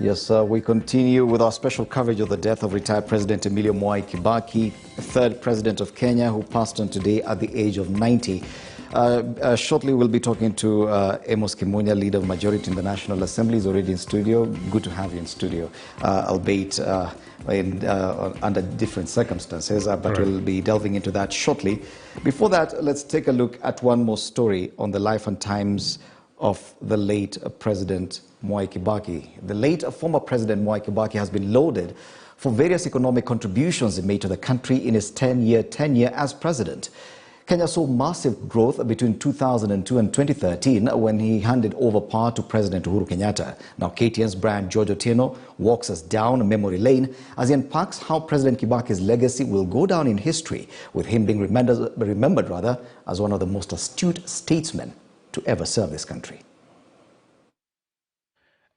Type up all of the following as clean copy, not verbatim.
Yes, we continue with our special coverage of the death of retired President Emilio Mwai Kibaki, third president of Kenya, who passed on today at the age of 90. Shortly, we'll be talking to Amos Kimunya, leader of Majority in the National Assembly. He's already in studio. Good to have you in studio, albeit under different circumstances, but we'll be delving into that shortly. Before that, let's take a look at one more story on the life and times of the late President Mwai Kibaki. The late former President Mwai Kibaki has been lauded for various economic contributions he made to the country in his 10-year tenure as president. Kenya saw massive growth between 2002 and 2013 when he handed over power to President Uhuru Kenyatta. Now KTN's Brian George Otieno walks us down memory lane as he unpacks how President Kibaki's legacy will go down in history, with him being remembered as one of the most astute statesmen to ever serve this country.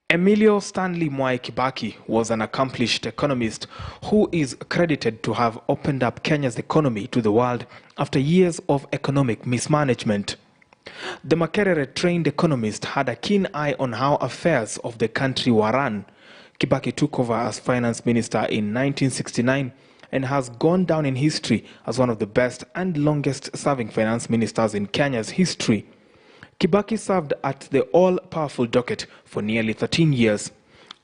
Emilio Stanley Mwai Kibaki was an accomplished economist who is credited to have opened up Kenya's economy to the world after years of economic mismanagement. The Makerere-trained economist had a keen eye on how affairs of the country were run. Kibaki took over as finance minister in 1969 and has gone down in history as one of the best and longest-serving finance ministers in Kenya's history. Kibaki served at the all-powerful docket for nearly 13 years.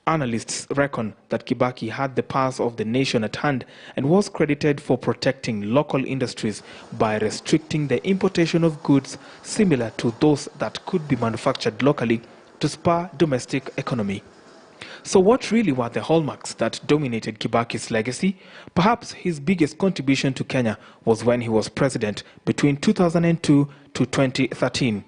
Analysts reckon that Kibaki had the pulse of the nation at hand and was credited for protecting local industries by restricting the importation of goods similar to those that could be manufactured locally to spur domestic economy. So what really were the hallmarks that dominated Kibaki's legacy? Perhaps his biggest contribution to Kenya was when he was president between 2002 to 2013.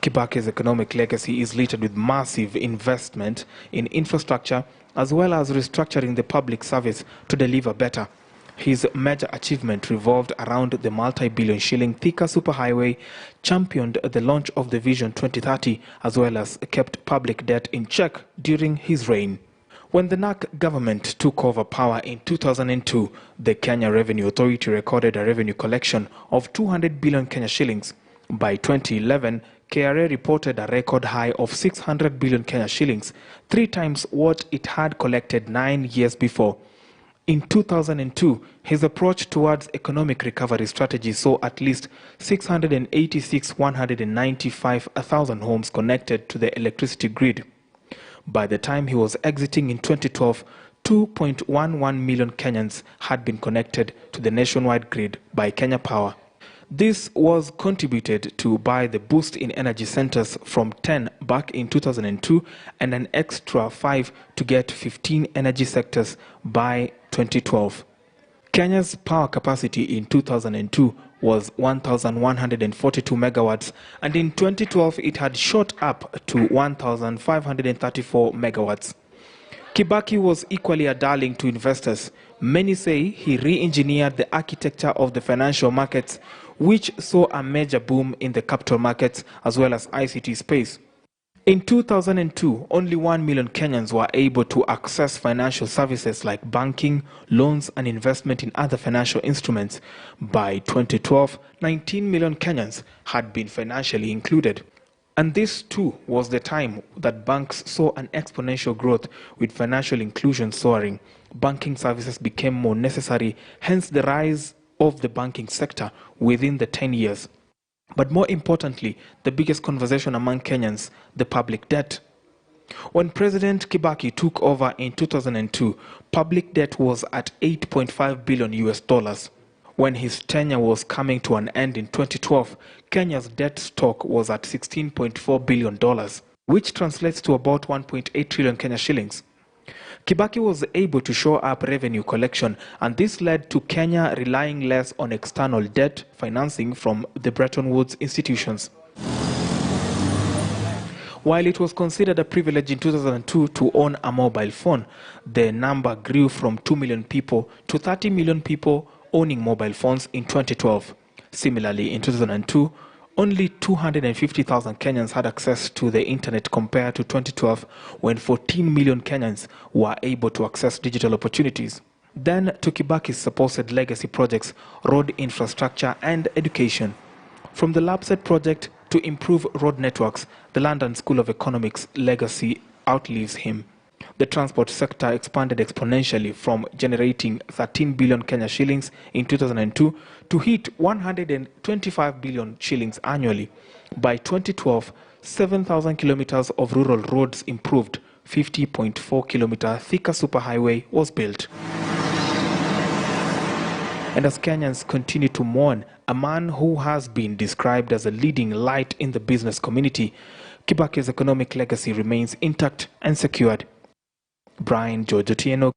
Kibaki's economic legacy is littered with massive investment in infrastructure as well as restructuring the public service to deliver better. His major achievement revolved around the multi-billion shilling Thika superhighway, championed the launch of the Vision 2030, as well as kept public debt in check during his reign. When the NARC government took over power in 2002, the Kenya Revenue Authority recorded a revenue collection of 200 billion Kenya shillings. By 2011, KRA reported a record high of 600 billion Kenya shillings, 3 times what it had collected 9 years before. In 2002, his approach towards economic recovery strategy saw at least 195,000 homes connected to the electricity grid. By the time he was exiting in 2012, 2.11 million Kenyans had been connected to the nationwide grid by Kenya Power. This was contributed to by the boost in energy centers from 10 back in 2002 and an extra 5 to get 15 energy sectors by 2012. Kenya's power capacity in 2002 was 1,142 megawatts, and in 2012 it had shot up to 1,534 megawatts. Kibaki was equally a darling to investors. Many say he re-engineered the architecture of the financial markets, which saw a major boom in the capital markets as well as ICT space. In 2002, only 1 million Kenyans were able to access financial services like banking, loans, and investment in other financial instruments. By 2012, 19 million Kenyans had been financially included. And this too was the time that banks saw an exponential growth, with financial inclusion soaring. Banking services became more necessary, hence the rise of the banking sector within the 10 years. But more importantly, the biggest conversation among Kenyans, the public debt. When President Kibaki took over in 2002, public debt was at $8.5 billion. When his tenure was coming to an end in 2012, Kenya's debt stock was at $16.4 billion, which translates to about 1.8 trillion Kenya shillings. Kibaki was able to shore up revenue collection, and this led to Kenya relying less on external debt financing from the Bretton Woods institutions. While it was considered a privilege in 2002 to own a mobile phone, the number grew from 2 million people to 30 million people owning mobile phones in 2012. Similarly, in 2002, only 250,000 Kenyans had access to the internet compared to 2012, when 14 million Kenyans were able to access digital opportunities. Then to Kibaki's supposed legacy projects, road infrastructure and education. From the LAPSET project to improve road networks, the London School of Economics legacy outlives him. The transport sector expanded exponentially from generating 13 billion Kenya shillings in 2002 to hit 125 billion shillings annually. By 2012, 7,000 kilometers of rural roads improved, 50.4-kilometer thicker superhighway was built. And as Kenyans continue to mourn a man who has been described as a leading light in the business community, Kibaki's economic legacy remains intact and secured. Brian George Otieno.